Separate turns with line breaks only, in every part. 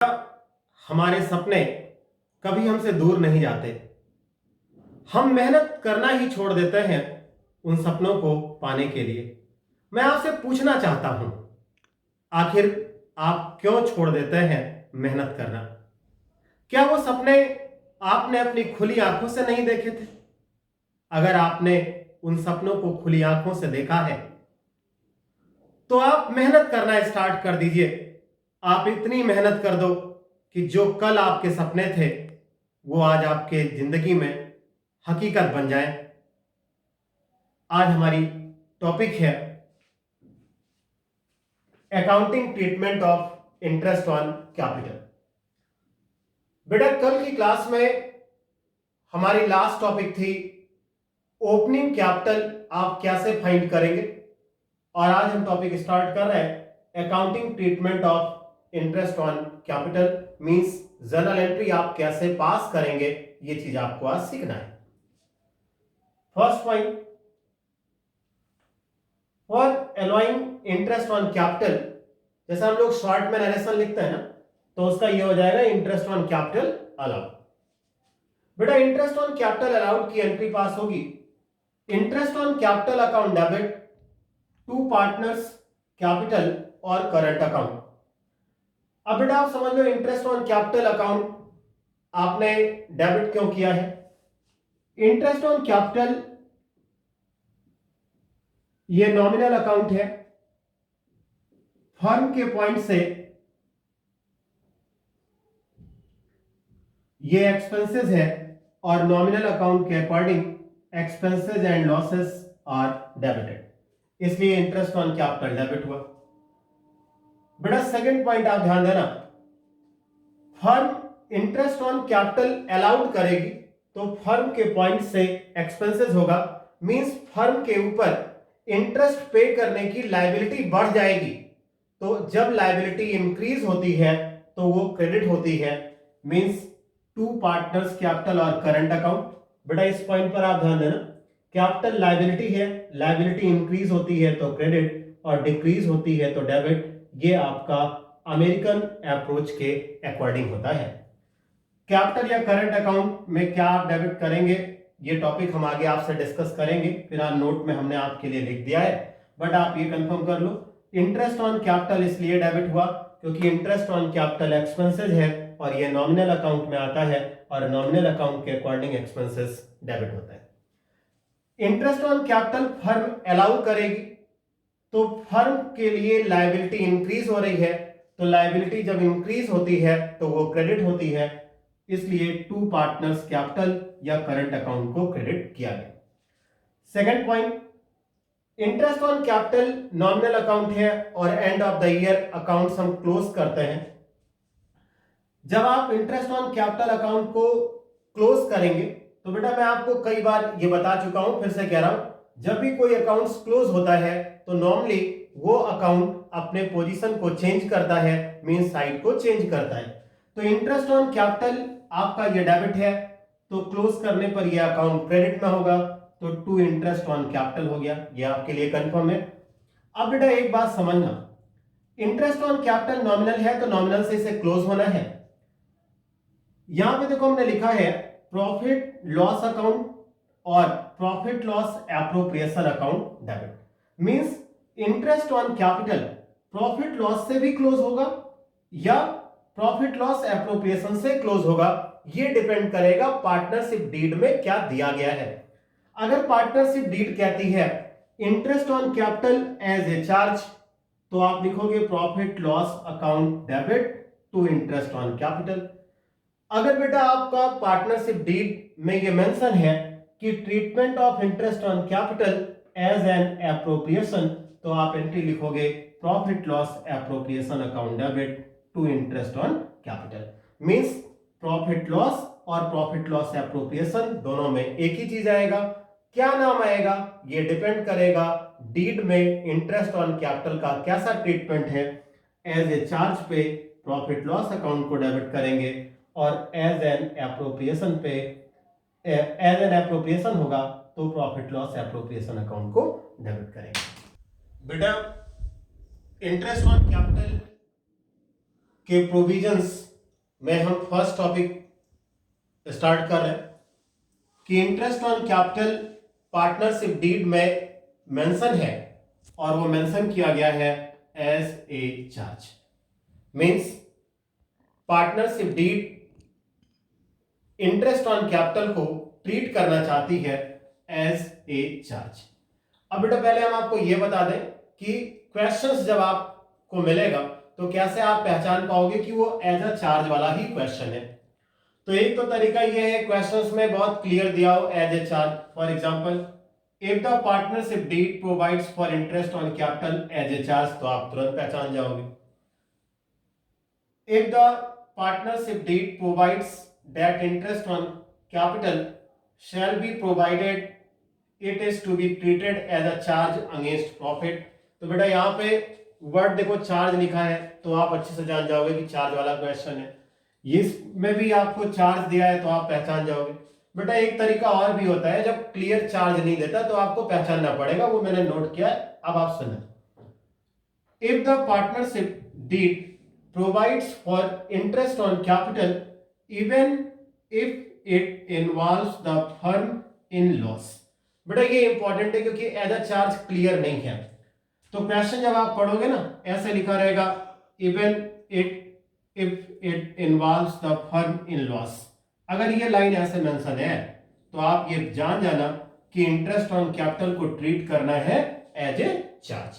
हमारे सपने कभी हमसे दूर नहीं जाते। हम मेहनत करना ही छोड़ देते हैं उन सपनों को पाने के लिए। मैं आपसे पूछना चाहता हूं, आखिर आप क्यों छोड़ देते हैं मेहनत करना? क्या वो सपने आपने अपनी खुली आंखों से नहीं देखे थे? अगर आपने उन सपनों को खुली आंखों से देखा है तो आप मेहनत करना स्टार्ट कर दीजिए। आप इतनी मेहनत कर दो कि जो कल आपके सपने थे वो आज आपके जिंदगी में हकीकत बन जाए। आज हमारी टॉपिक है accounting treatment of interest on capital. बेटा, कल की क्लास में हमारी लास्ट टॉपिक थी ओपनिंग कैपिटल आप कैसे फाइंड करेंगे, और आज हम टॉपिक स्टार्ट कर रहे हैं accounting treatment of interest on capital means journal entry आप कैसे पास करेंगे। ये चीज आपको आज सीखना है। First point, for allowing interest on capital, जैसे हम लोग शॉर्ट में नरेशन लिखते हैं ना, तो उसका ये हो जाएगा इंटरेस्ट ऑन कैपिटल अलाउड। बेटा, इंटरेस्ट ऑन कैपिटल अलाउड की एंट्री पास होगी interest on capital account debit to partners capital और करंट अकाउंट। अब बेटा आप समझ लो, इंटरेस्ट ऑन कैपिटल अकाउंट आपने डेबिट क्यों किया है? इंटरेस्ट ऑन कैपिटल ये नॉमिनल अकाउंट है। फर्म के पॉइंट से ये एक्सपेंसेस है और नॉमिनल अकाउंट के according expenses and losses are debited, इसलिए इंटरेस्ट ऑन कैपिटल डेबिट हुआ। बेटा सेकंड पॉइंट आप ध्यान देना, firm interest on capital allowed करेगी तो फर्म के पॉइंट से एक्सपेंसेस होगा, मींस फर्म के ऊपर इंटरेस्ट पे करने की लायबिलिटी बढ़ जाएगी। तो जब लायबिलिटी इंक्रीज होती है तो वो क्रेडिट होती है, मींस टू पार्टनर्स कैपिटल और करंट अकाउंट। बेटा इस पॉइंट पर आप ध्यान देना, कैपिटल लायबिलिटी है, लायबिलिटी इंक्रीज होती है तो क्रेडिट और डिक्रीज होती है तो डेबिट। ये आपका अमेरिकन अप्रोच के अकॉर्डिंग होता है। कैपिटल या करंट अकाउंट में क्या आप डेबिट करेंगे, ये टॉपिक हम आगे आपसे डिस्कस करेंगे, फिलहाल नोट में हमने आपके लिए लिख दिया है। बट आप ये कंफर्म कर लो, इंटरेस्ट ऑन कैपिटल इसलिए डेबिट हुआ क्योंकि इंटरेस्ट ऑन कैपिटल एक्सपेंसेस है और ये नॉमिनल अकाउंट में आता है और नॉमिनल अकाउंट के अकॉर्डिंग एक्सपेंसेस डेबिट होता है। Interest on capital firm allow करेगी तो फर्म के लिए लायबिलिटी इंक्रीज हो रही है, तो लायबिलिटी जब इंक्रीज होती है तो वो क्रेडिट होती है, इसलिए टू पार्टनर्स कैपिटल या करंट अकाउंट को क्रेडिट किया गया। Second point, interest on capital nominal account है और end of the year accounts हम क्लोज करते हैं। जब आप इंटरेस्ट ऑन कैपिटल अकाउंट को क्लोज करेंगे तो बेटा मैं आपको कई बार ये बता चुका हूं, फिर से कह रहा हूं, जब भी कोई अकाउंट्स क्लोज होता है तो नॉर्मली वो अकाउंट अपने पोजीशन को चेंज करता है, मींस साइड को चेंज करता है। तो इंटरेस्ट ऑन कैपिटल आपका ये डेबिट है तो क्लोज करने पर ये अकाउंट क्रेडिट में होगा, तो टू इंटरेस्ट ऑन कैपिटल हो गया। ये आपके लिए कंफर्म है। अब बेटा एक बात समझना, इंटरेस्ट ऑन कैपिटल नॉमिनल है तो नॉमिनल से इसे क्लोज होना है। यहां पे देखो हमने लिखा है प्रॉफिट लॉस अकाउंट और profit loss appropriation account debit, means interest on capital profit loss से भी क्लोज होगा या प्रॉफिट लॉस एप्रोप्रिएशन से क्लोज होगा। ये डिपेंड करेगा पार्टनरशिप डीड में क्या दिया गया है। अगर पार्टनरशिप डीड कहती है interest on capital as a charge, तो आप लिखोगे profit loss account debit to interest on capital. अगर बेटा आपका पार्टनरशिप डीड में ये मेंशन है कि treatment of interest on capital as an appropriation, तो आप एंट्री लिखोगे profit loss appropriation account debit to interest on capital. Means profit loss और प्रॉफिट लॉस एप्रोप्रिएशन दोनों में एक ही चीज आएगा। क्या नाम आएगा ये डिपेंड करेगा डीड में इंटरेस्ट ऑन कैपिटल का कैसा ट्रीटमेंट है। एज ए चार्ज पे प्रॉफिट लॉस अकाउंट को डेबिट करेंगे और एज एन एप्रोप्रिएशन होगा तो प्रॉफिट लॉस एप्रोप्रिएशन अकाउंट को डेबिट करेंगे। बेटा इंटरेस्ट ऑन कैपिटल के प्रोविजंस में हम फर्स्ट टॉपिक स्टार्ट कर रहे हैं कि interest on capital partnership deed में मेंशन है और वो मेंशन किया गया है as a charge. Means partnership deed interest on capital को ट्रीट करना चाहती है एज ए चार्ज। अब बेटा पहले हम आपको यह बता दें कि क्वेश्चंस जब आपको मिलेगा तो कैसे आप पहचान पाओगे कि वो एज अ चार्ज वाला ही क्वेश्चन है। तो एक तो तरीका यह है, क्वेश्चंस में बहुत क्लियर दिया हो as a charge. For example if the partnership deed provides for interest on capital as a charge, तो आप तुरंत पहचान जाओगे। If the partnership deed provides that interest on capital shall be provided it is to be treated as a charge against profit. तो बेटा यहाँ पे word देखो चार्ज लिखा है, तो आप अच्छे से जान जाओगे कि चार्ज वाला क्वेश्चन है। इसमें भी आपको चार्ज दिया है तो आप पहचान जाओगे। बेटा एक तरीका और भी होता है, जब क्लियर चार्ज नहीं देता तो आपको पहचानना पड़ेगा, वो मैंने नोट किया है, अब आप सुनना। If the partnership deed provides for interest on capital even if it involves the firm in loss. बेटा ये इंपॉर्टेंट है क्योंकि एज अ चार्ज क्लियर नहीं है। तो क्वेश्चन जब आप पढ़ोगे ना ऐसे लिखा रहेगा even it if it involves the firm in loss. अगर ये लाइन ऐसे मेंशन है तो आप ये जान जाना कि इंटरेस्ट ऑन कैपिटल को ट्रीट करना है एज ए चार्ज।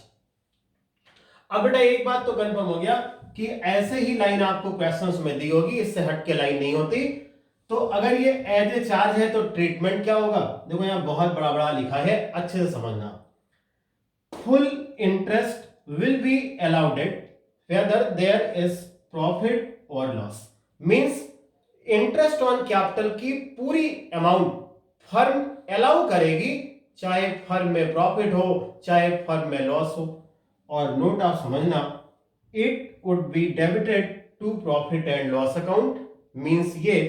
अब बेटा एक बात तो कंफर्म हो गया कि ऐसे ही लाइन आपको क्वेश्चंस में दी होगी, इससे हट के लाइन नहीं होती। तो अगर ये एज ए चार्ज है तो ट्रीटमेंट क्या होगा, देखो यहां बहुत बड़ा बड़ा लिखा है, अच्छे से समझना। Full interest will be allowed whether there is profit और loss. Means interest on capital की पूरी अमाउंट फर्म अलाउ करेगी, चाहे फर्म में प्रॉफिट हो चाहे फर्म में लॉस हो। और नोट आप समझना, it would be debited to profit and loss account. Means ये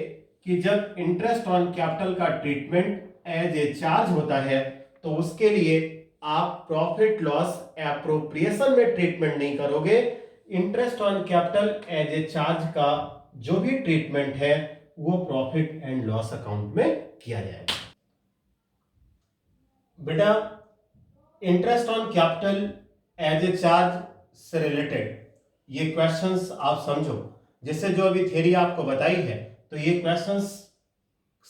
कि जब इंटरेस्ट ऑन कैपिटल का ट्रीटमेंट एज ए चार्ज होता है तो उसके लिए आप प्रॉफिट लॉस एप्रोप्रिएशन में ट्रीटमेंट नहीं करोगे। Interest on capital as a charge का जो भी ट्रीटमेंट है वो प्रॉफिट एंड लॉस अकाउंट में किया जाएगा। बेटा interest on capital as a charge से रिलेटेड ये क्वेश्चंस आप समझो, जिससे जो अभी थ्योरी आपको बताई है तो ये क्वेश्चंस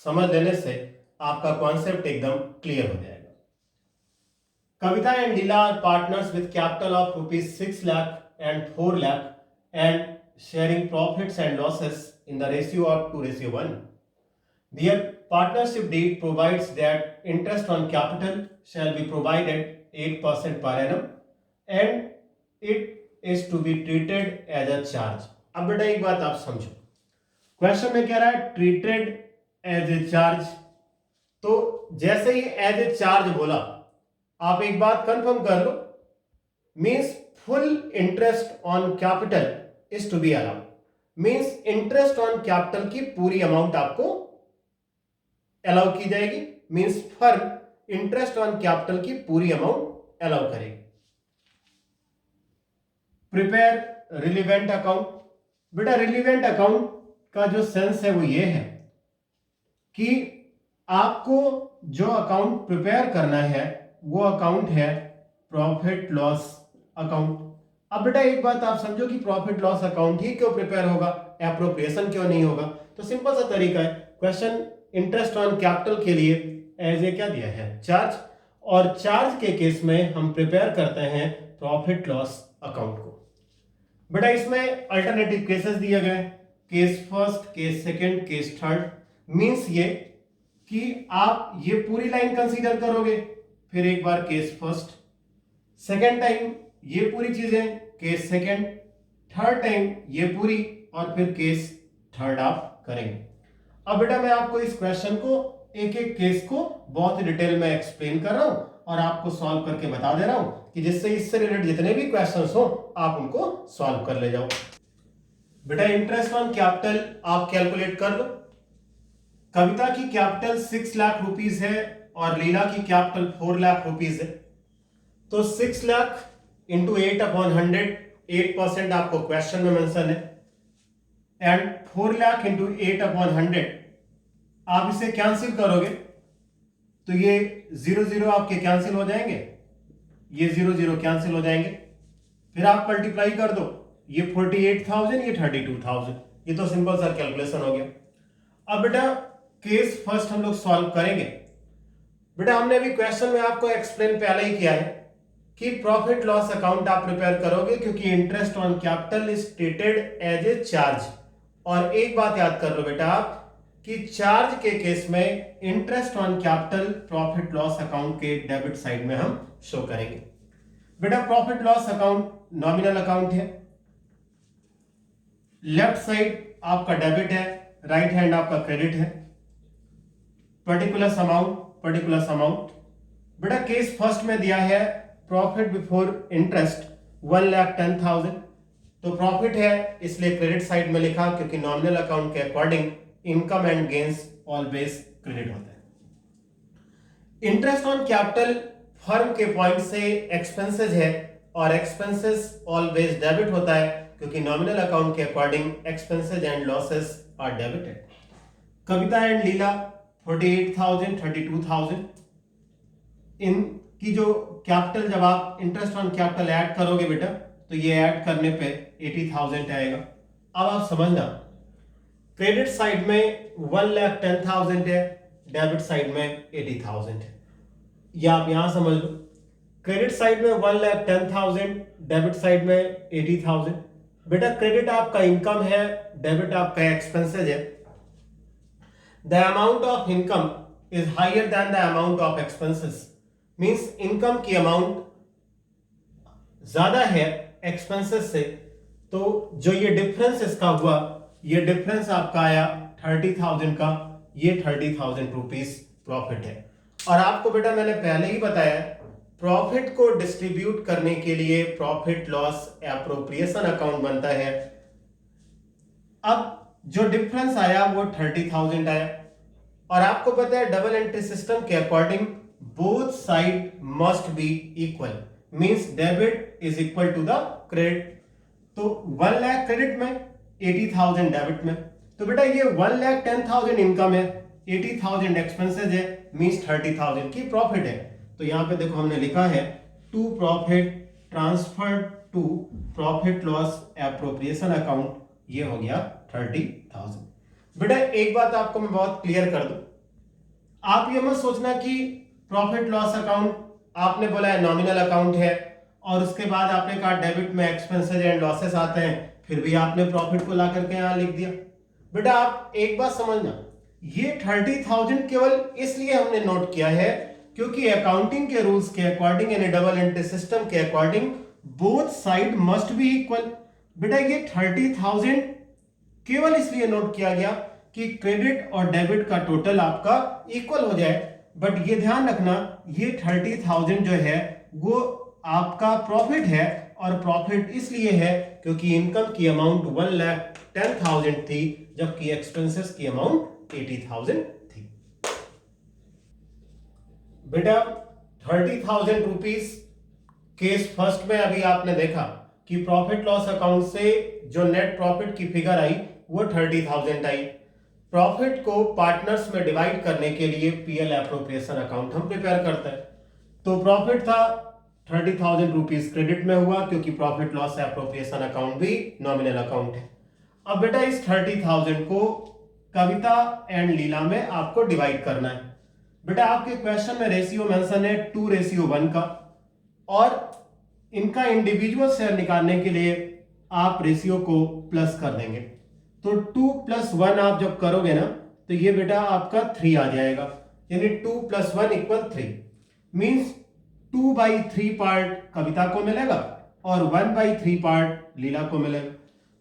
समझ लेने से आपका कॉन्सेप्ट एकदम क्लियर हो जाएगा। Kavita and Leela are partners with capital of ₹6 lakh and 4 lakh and sharing profits and losses in the ratio of 2:1. Their partnership deed provides that interest on capital shall be provided 8% per annum and it is to be treated as a charge. अब बेटा एक बात आप समझो, question में कह रहा है ट्रीटेड एज ए चार्ज, तो जैसे ही एज ए चार्ज बोला आप एक बात कंफर्म कर लो, means full interest on capital is to be allowed. Means interest on capital की पूरी अमाउंट आपको अलाउ की जाएगी। Means firm interest on capital की पूरी अमाउंट अलाउ करेगी। Prepare relevant account. बेटा रिलीवेंट अकाउंट का जो सेंस है वो ये है कि आपको जो अकाउंट प्रिपेयर करना है वो अकाउंट है प्रॉफिट लॉस अकाउंट। अब बेटा एक बात आप समझो कि प्रॉफिट लॉस अकाउंट ही क्यों प्रिपेयर होगा, एप्रोप्रिएशन क्यों नहीं होगा। तो सिंपल सा तरीका है, क्वेश्चन इंटरेस्ट ऑन कैपिटल के लिए एज ए क्या दिया है, चार्ज, और चार्ज के केस में हम प्रिपेयर करते हैं प्रॉफिट लॉस अकाउंट को। बेटा इसमें अल्टरनेटिव केसेस दिए गए, case first, case second, case third. Means ये कि आप ये पूरी लाइन कंसीडर करोगे, फिर एक बार केस फर्स्ट, सेकेंड टाइम ये पूरी चीजें केस सेकंड, थर्ड टाइम ये पूरी, और फिर केस थर्ड आप करेंगे। अब बेटा मैं आपको इस क्वेश्चन को एक एक केस को बहुत ही डिटेल में एक्सप्लेन कर रहा हूं और आपको सॉल्व करके बता दे रहा हूं कि जिससे इससे रिलेटेड जितने भी क्वेश्चंस हो आप उनको सॉल्व कर ले जाओ। बेटा इंटरेस्ट ऑन कैपिटल आप कैलकुलेट कर लो। कविता की कैपिटल 6 लाख रुपीस है और लीला की कैपिटल 4 लाख रुपीस है, तो 6 लाख इंटू 8/100, 8% आपको क्वेश्चन में मेंशन है, एंड 4 लाख इंटू 8/100 आप इसे कैंसिल करोगे तो ये 0 आपके कैंसिल हो जाएंगे, ये 0 कैंसिल हो जाएंगे, फिर आप मल्टीप्लाई कर दो, ये 48,000 ये 32,000, ये तो सिंपल सा कैलकुलेशन हो गया। अब बेटा केस फर्स्ट हम लोग सॉल्व करेंगे। बेटा हमने अभी क्वेश्चन में आपको एक्सप्लेन पहले ही किया है कि प्रॉफिट लॉस अकाउंट आप प्रिपेयर करोगे क्योंकि interest on capital is treated as a charge. और एक बात याद कर लो बेटा आप कि चार्ज के केस में interest on capital profit loss account के डेबिट साइड में हम शो करेंगे। बेटा profit loss account nominal account है, लेफ्ट साइड आपका डेबिट है, राइट हैंड आपका क्रेडिट है, पर्टिकुलर अमाउंट। बेटा केस फर्स्ट में दिया है प्रॉफिट बिफोर इंटरेस्ट 1,10,000, तो प्रॉफिट है इसलिए क्रेडिट साइड में लिखा क्योंकि नॉमिनल अकाउंट के according income and gains always credit होता है। इंटरेस्ट ऑन कैपिटल फर्म के पॉइंट से एक्सपेंसेस है और एक्सपेंसेस ऑलवेज डेबिट होता है क्योंकि नॉमिनल अकाउंट के according expenses and losses are debited. Kavita and Leela 48,000 32,000, इनकी जो कैपिटल जब आप इंटरेस्ट ऑन कैपिटल ऐड करोगे बेटा तो ये ऐड करने पे 80,000 आएगा। अब आप समझना क्रेडिट साइड में 1,10,000 है, डेबिट साइड में 80,000 है, या आप यहां समझ लो क्रेडिट साइड में 1,10,000, डेबिट साइड में 80,000। बेटा क्रेडिट आपका इनकम है, डेबिट आपका एक्सपेंसेस है। The amount of income is higher than the amount of expenses, means income की अमाउंट ज्यादा है एक्सपेंसेस से, तो जो ये डिफरेंस इसका हुआ, ये डिफरेंस आपका आया 30,000 का, ये 30,000 रुपीस प्रॉफिट है। और आपको बेटा मैंने पहले ही बताया प्रॉफिट को डिस्ट्रीब्यूट करने के लिए प्रॉफिट लॉस एप्रोप्रिएशन अकाउंट बनता है। अब जो डिफरेंस आया वो 30,000 आया, और आपको पता है डबल एंट्री सिस्टम के according both side must be equal, means debit is equal to the credit. तो 1 लाख क्रेडिट में, 80,000 डेबिट में, तो बेटा ये 1,10,000 इनकम है, 80,000 एक्सपेंसेस है, मींस 30,000 की प्रॉफिट है। तो यहां पे देखो हमने लिखा है to profit transferred to profit loss appropriation account, ये हो गया 30,000। बेटा एक बात आपको मैं बहुत क्लियर कर दूं, आप ये मत सोचना कि प्रॉफिट लॉस अकाउंट आपने बोला है नॉमिनल अकाउंट है और उसके बाद आपने कहा डेबिट में एक्सपेंसेस एंड लॉसेस आते हैं, फिर भी आपने प्रॉफिट को ला करके यहां लिख दिया। बेटा आप एक बात समझना, ये 30,000 केवल इसलिए हमने नोट किया है क्योंकि अकाउंटिंग के रूल्स के अकॉर्डिंग यानी डबल एंट्री सिस्टम के according both side must be equal. बेटा ये 30,000 केवल इसलिए नोट किया गया कि क्रेडिट और डेबिट का टोटल आपका इक्वल हो जाए, बट ये ध्यान रखना ये 30,000 जो है वो आपका प्रॉफिट है, और प्रॉफिट इसलिए है क्योंकि इनकम की अमाउंट 1,10,000 थी जबकि एक्सपेंसेस की अमाउंट 80,000 थी। बेटा 30,000 रुपीस केस फर्स्ट में अभी आपने देखा कि प्रॉफिट लॉस अकाउंट से जो नेट प्रॉफिट की फिगर आई वो 30,000 आई। प्रॉफिट को पार्टनर्स में डिवाइड करने के लिए पीएल एप्रोप्रिएशन अकाउंट हम प्रिपेयर करते हैं। तो प्रॉफिट था 30,000 रुपीस क्रेडिट में हुआ क्योंकि प्रॉफिट लॉस एप्रोप्रिएशन अकाउंट भी नॉमिनल अकाउंट है। अब बेटा इस 30,000 को कविता एंड लीला में आपको डिवाइड करना है। बेटा आपके क्वेश्चन में रेशियो मेंशन है 2:1 का, और इनका इंडिविजुअल शेयर निकालने के लिए आप रेशियो को प्लस कर देंगे। तो 2 + 1 आप जब करोगे ना तो ये बेटा आपका 3 आ जाएगा, यानी 2 + 1 = 3, मींस 2/3 पार्ट कविता को मिलेगा और 1/3 पार्ट लीला को मिलेगा।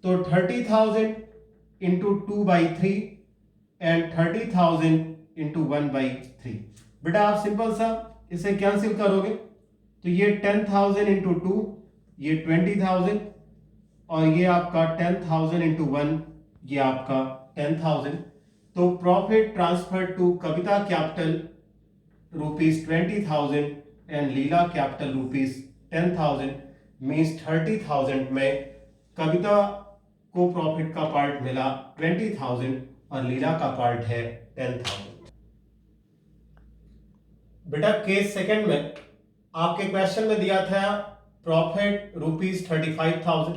तो 30,000 इंटू 2/3 एंड 30,000 इंटू 1/3। बेटा आप सिंपल सा इसे कैंसिल करोगे तो ये 10,000 इंटू 2 ये 20,000, और ये आपका 10,000 इंटू 1 ये आपका 10,000। तो profit transfer to Kavita capital ₹20,000 and Leela capital ₹10,000, means 30,000 में कविता को प्रॉफिट का पार्ट मिला 20,000 और लीला का पार्ट है 10,000। बेटा केस सेकंड में आपके क्वेश्चन में दिया था प्रॉफिट ₹35,000।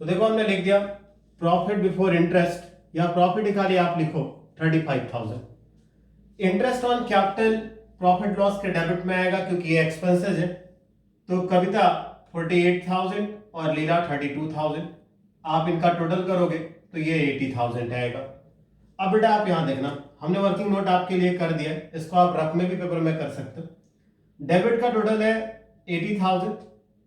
तो देखो हमने लिख दिया प्रॉफिट बिफोर इंटरेस्ट या प्रॉफिट निकालिए आप लिखो 35,000। Interest on capital profit loss के डेबिट में आएगा क्योंकि ये एक्सपेंसेस है। तो कविता 48,000 और लीला 32,000। आप इनका टोटल करोगे तो ये 80,000 आएगा। अब बेटा आप यहां देखना हमने वर्किंग नोट आपके लिए कर दिया है, इसको आप रफ में भी पेपर में कर सकते हो। डेबिट का टोटल है 80,000,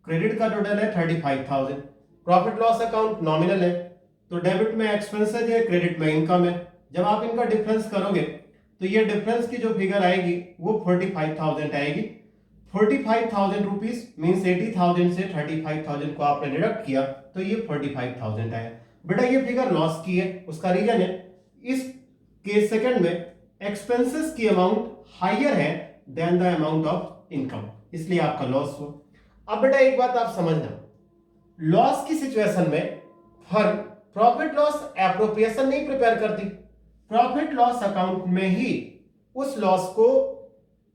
क्रेडिट का टोटल है 35,000। प्रॉफिट लॉस अकाउंट नॉमिनल है तो डेबिट में एक्सपेंसेस है, क्रेडिट में इनकम है। जब आप इनका डिफरेंस करोगे तो ये डिफरेंस की जो फिगर आएगी वो 45,000 आएगी। 45,000 रुपीज मीन्स 80,000 से 35,000 को आपने डिडक्ट किया तो ये 45,000 आया। बेटा ये फिगर लॉस की है, उसका रीजन है इस केस सेकंड में एक्सपेंसेस की अमाउंट हायर है than the amount of income, इसलिए आपका लॉस हुआ। अब बेटा एक बात आप समझना, लॉस की सिचुएशन में फर्म प्रॉफिट लॉस एप्रोप्रिएशन नहीं प्रिपेयर करती, प्रॉफिट लॉस अकाउंट में ही उस लॉस को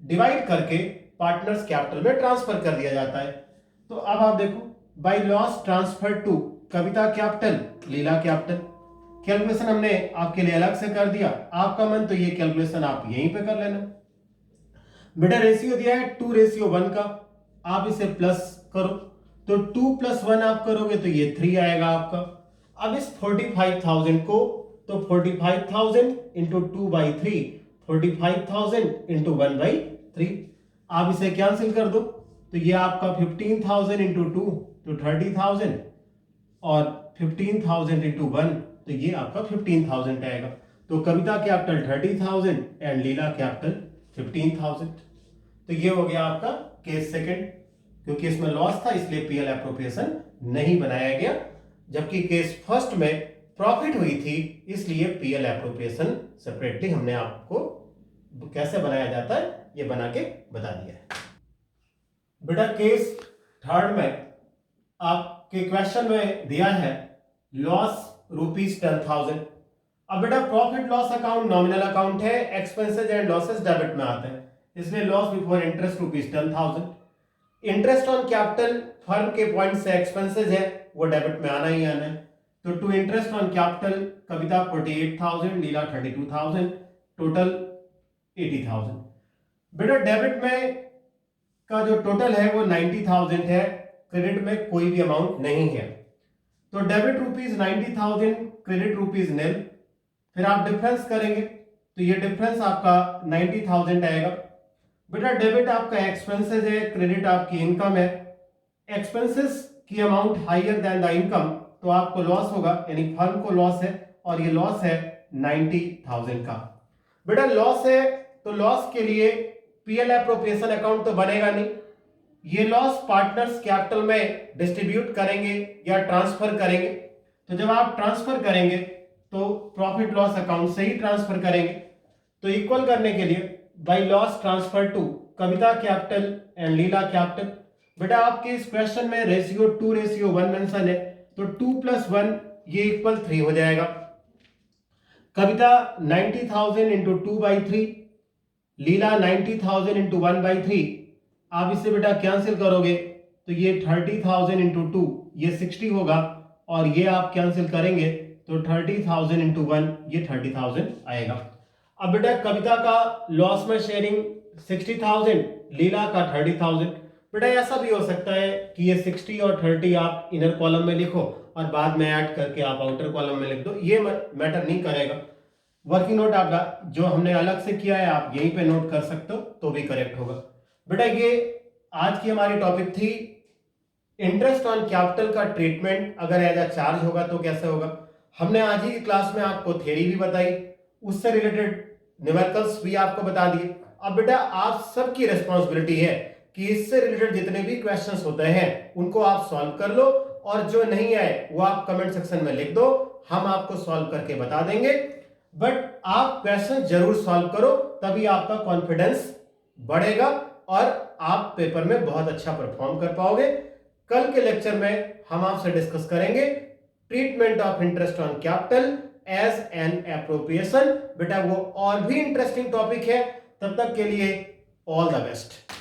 डिवाइड करके पार्टनर्स कैपिटल में ट्रांसफर कर दिया जाता है। तो अब आप देखो by loss transfer to Kavita capital, Leela capital. Calculation हमने आपके लिए अलग से कर दिया, आपका मन तो ये कैलकुलेशन आप यहीं पे कर लेना। बेटा रेशियो दिया है 2:1 का, आप इसे प्लस करो तो 2 + 1 आप करोगे तो ये 3 आएगा आपका। अब इस 45,000 को तो 45,000 इंटू 2/3, 45,000 इंटू 1/3, आप इसे कैंसिल कर दो तो ये आपका 15,000 इंटू 2 तो 30,000 और 15,000 इंटू 1 तो ये आपका 15,000 आएगा। तो कविता कैपिटल 30,000 एंड लीला कैपिटल 15,000। तो ये हो गया आपका केस सेकंड, क्योंकि इसमें लॉस था इसलिए पीएल एप्रोप्रिएशन नहीं बनाया गया, जबकि केस फर्स्ट में प्रॉफिट हुई थी इसलिए पीएल एप्रोप्रिएशन सेपरेटली हमने आपको कैसे बनाया जाता है ये बना के बता दिया है। बेटा केस थर्ड में आपके क्वेश्चन में दिया है लॉस ₹10,000। अब बेटा profit loss account nominal account है, एक्सपेंसेस एंड लॉसेस डेबिट में आते हैं, इसलिए loss before interest ₹10,000। Interest on capital firm के पॉइंट से एक्सपेंसेस है वो डेबिट में आना ही आना है। तो to interest on capital Kavita 48,000, Leela 32,000, total 80,000। बेटा डेबिट में का जो टोटल है वो 90,000 है, क्रेडिट में कोई भी अमाउंट नहीं है। तो डेबिट ₹90,000, क्रेडिट ₹0 फिर आप डिफरेंस करेंगे तो ये डिफरेंस आपका 90,000 आएगा। बेटा डेबिट आपका एक्सपेंसेस है, क्रेडिट आपकी इनकम है। एक्सपेंसेस की amount higher than the income तो आपको लॉस होगा, यानी फर्म को लॉस है और ये लॉस है 90,000 का। बेटा लॉस है तो लॉस के लिए पीएल एप्रोप्रिएशन अकाउंट तो बनेगा नहीं, ये लॉस पार्टनर्स कैपिटल में डिस्ट्रीब्यूट करेंगे या ट्रांसफर करेंगे। तो जब आप ट्रांसफर करेंगे तो प्रॉफिट लॉस अकाउंट से ही ट्रांसफर करेंगे। तो इक्वल करने के लिए by loss transfer to Kavita capital and Leela capital. बेटा आपके इस क्वेश्चन में रेशियो 2:1 मेंशन है तो 2 + 1 ये इक्वल 3 हो जाएगा। कविता 90,000 इंटू 2/3, लीला 90,000 इंटू 1/3, आप इससे बेटा कैंसिल करोगे तो ये 30,000 इंटू 2 ये 60 होगा और ये आप कैंसिल करेंगे तो 30,000 इंटू 1 ये 30,000 आएगा। अब बेटा कविता का लॉस में शेयरिंग 60,000, लीला का 30,000। बेटा ऐसा भी हो सकता है कि ये 60 और 30 आप इनर कॉलम में लिखो और बाद में ऐड करके आप आउटर कॉलम में लिख दो, ये मैटर नहीं करेगा। वर्किंग नोट आपका जो हमने अलग से किया है आप यहीं पे नोट कर सकते हो तो भी करेक्ट होगा। बेटा ये आज की हमारी टॉपिक थी इंटरेस्ट ऑन कैपिटल का ट्रीटमेंट अगर एज अ चार्ज होगा तो कैसे होगा। हमने आज ही की क्लास में आपको थ्योरी भी बताई, उससे रिलेटेड न्यूमेरिकल्स भी आपको बता दिए। अब बेटा आप सबकी रिस्पॉन्सिबिलिटी है कि इससे रिलेटेड जितने भी क्वेश्चंस होते हैं उनको आप सॉल्व कर लो और जो नहीं आए वो आप कमेंट सेक्शन में लिख दो, हम आपको सॉल्व करके बता देंगे। बट आप क्वेश्चन जरूर सॉल्व करो, तभी आपका कॉन्फिडेंस बढ़ेगा और आप पेपर में बहुत अच्छा परफॉर्म कर पाओगे। कल के लेक्चर में हम आपसे डिस्कस करेंगे treatment of interest on capital as an appropriation. बेटा वो और भी इंटरेस्टिंग टॉपिक है, तब तक के लिए ऑल द बेस्ट।